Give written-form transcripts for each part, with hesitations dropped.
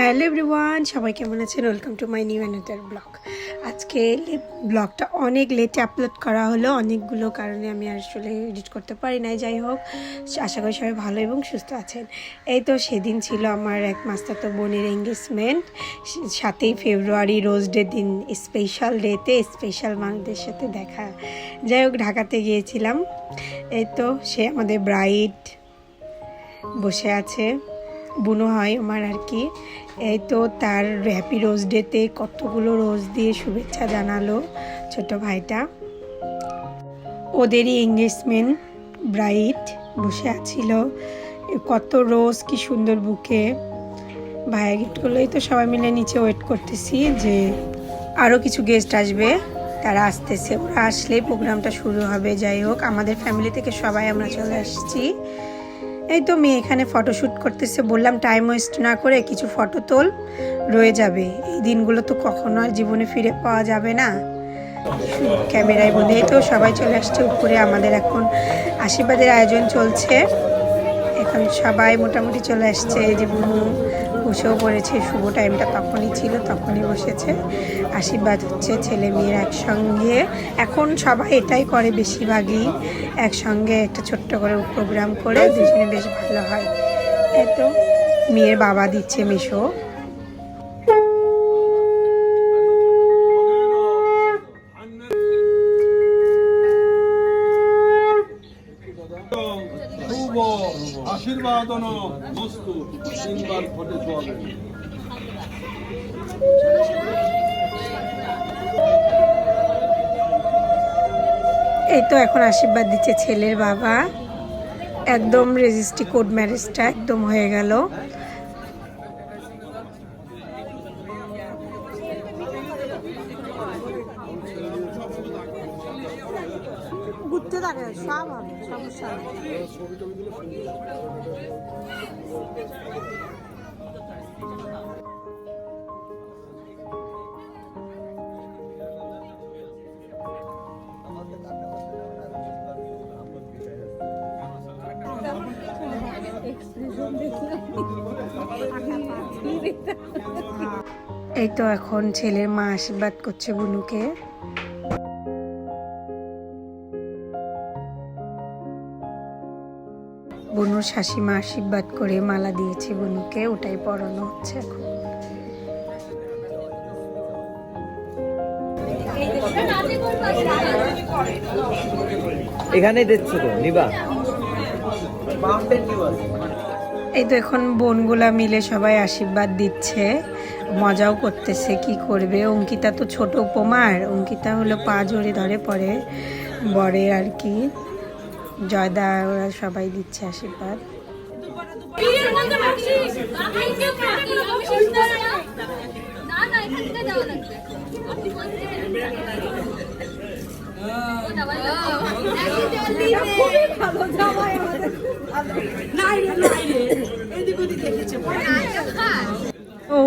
Hello everyone, সবাই কেমন আছেন? Welcome to my new another blog. আজকে ব্লগটা অনেক লেটে আপলোড করা হলো, অনেকগুলো কারণে আমি আসলে এডিট করতে পারি নাই। যাই হোক, আশা করি সবাই ভালো এবং সুস্থ আছেন। এই তো সেদিন ছিল আমার এক মাস্তাতো বোনের এঙ্গেজমেন্ট, 7ই ফেব্রুয়ারি রোজ ডে দিন, স্পেশাল ডেতে স্পেশাল মানুষদের সাথে দেখা। যাই হোক, ঢাকাতে গিয়েছিলাম। এই তো সে আমাদের ব্রাইড বসে আছে, বুনো হয় আমার আর কি। এই তো তার হ্যাপি রোজ ডেতে কতগুলো রোজ দিয়ে শুভেচ্ছা জানালো ছোট ভাইটা। ওদেরই এঙ্গেজমেন্ট, ব্রাইড বসে আছিল, কত রোজ, কি সুন্দর বুকে। ভাইয়া গিফট করলো। এই তো সবাই মিলে নিচে ওয়েট করতেছি যে আরও কিছু গেস্ট আসবে, তারা আসতেছে, ওরা আসলেই প্রোগ্রামটা শুরু হবে। যাই হোক, আমাদের ফ্যামিলি থেকে সবাই আমরা চলে আসছি। এই তো মেয়ে এখানে ফটোশ্যুট করতেছে, বললাম টাইম ওয়েস্ট না করে কিছু ফটো তোল, রয়ে যাবে। এই দিনগুলো তো কখনো আর জীবনে ফিরে পাওয়া যাবে না, ক্যামেরায় বন্ধু। এই তো সবাই চলে আসছে উপরে, আমাদের এখন আশীর্বাদের আয়োজন চলছে। এখন সবাই মোটামুটি চলে আসছে। এই যে বুনু বসেও পড়েছে, শুভ টাইমটা তখনই ছিল, তখনই বসেছে। আশীর্বাদ হচ্ছে ছেলে মেয়ের একসঙ্গে। এখন সবাই এটাই করে বেশিরভাগই, একসঙ্গে একটা ছোট্ট করে প্রোগ্রাম করে দুজনে বেশ ভালো হয়। এত মেয়ের বাবা দিচ্ছে মিশো। আশীর্বাদ মস্তু তিনবার ঘটে চলে। এই তো এখন আশীর্বাদ দিচ্ছে ছেলের বাবা। একদম রেজিস্ট্রি কোড ম্যারেজটা একদম হয়ে গেল। ঘুরতে থাকে সব হবে, সমস্যা নেই। এই তো এখন ছেলের মা আশীর্বাদ করছে বুনুকে। বুনুর শাশুড়িমা আশীর্বাদ করে মালা দিয়েছে বুনুকে, ওটাই পরানো হচ্ছে এখন। এখানে দিচ্ছে তো নিবা। এই তো এখন বোনগুলা মিলে সবাই আশীর্বাদ দিচ্ছে, মজাও করতেছে। কি করবে, অঙ্কিতা তো ছোট উপমার, অঙ্কিতা হলো পা জড়ে ধরে পড়ে বরের আর কি। জয়দা ওরা সবাই দিচ্ছে আশীর্বাদ। ও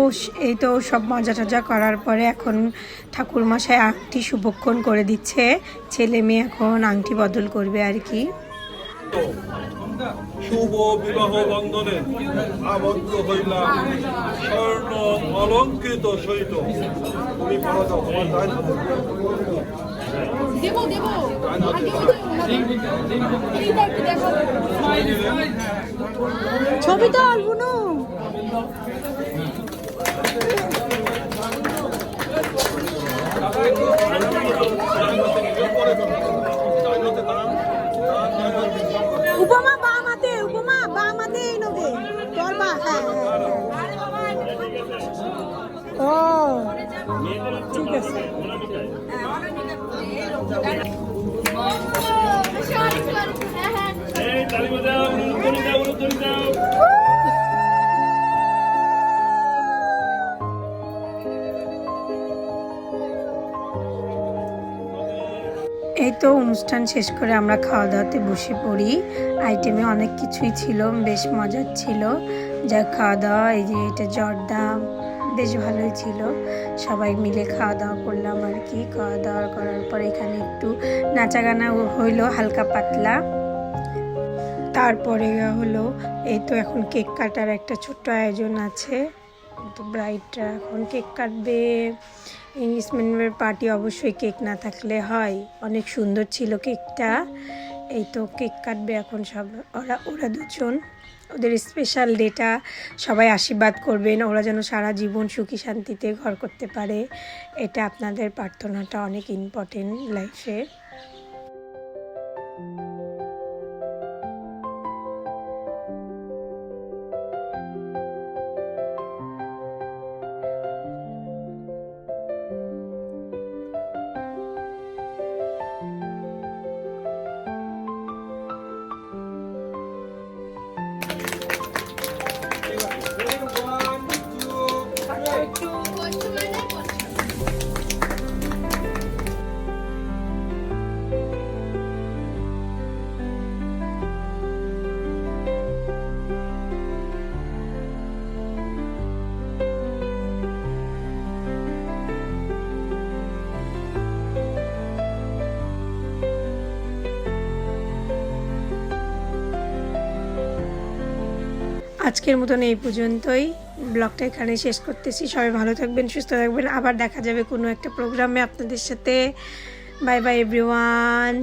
এই তো সব মজা টজা করার পরে এখন ঠাকুরমশাই আংটি শুভক্ষণ করে দিচ্ছে। ছেলে মেয়ে এখন আংটি বদল করবে আর কি। শুভ বিবাহ বন্ধনে আবদ্ধ হইলাম স্বর্ণ অলঙ্কৃত সহিত। তুমি পড়া দাও, তোমার দায় ছবি তো অল্পনো। উপমা বা মাতে, উপমা বা মাতে এই নদে তোর বা। হ্যাঁ, ও ঠিক আছে। এই তো অনুষ্ঠান শেষ করে আমরা খাওয়া দাওয়াতে বসে পড়ি। আইটেমে অনেক কিছুই ছিল, বেশ মজার ছিল। যা খাওয়া দাওয়া, এই যে এটা জর্দা, বেশ ভালোই ছিল। সবাই মিলে খাওয়া দাওয়া করলাম আর কি। খাওয়া দাওয়া করার পর এখানে একটু নাচা গানা হইলো হালকা পাতলা। তারপরে হলো এই তো এখন কেক কাটার একটা ছোট্ট আয়োজন আছে। তো ব্রাইডরা এখন কেক কাটবে। এনগেজমেন্টের পার্টি অবশ্যই কেক না থাকলে হয়। অনেক সুন্দর ছিল কেকটা। এই তো কেক কাটবে এখন সব, ওরা দুজন। ওদের স্পেশাল ডেটা, সবাই আশীর্বাদ করবেন ওরা যেন সারা জীবন সুখী শান্তিতে ঘর করতে পারে। এটা আপনাদের প্রার্থনাটা অনেক ইম্পর্টেন্ট লাইফে। আজকের মতন এই পর্যন্তই, ব্লগটা এখানে শেষ করতেছি। সবাই ভালো থাকবেন, সুস্থ থাকবেন। আবার দেখা যাবে কোনো একটা প্রোগ্রামে আপনাদের সাথে। Bye bye everyone.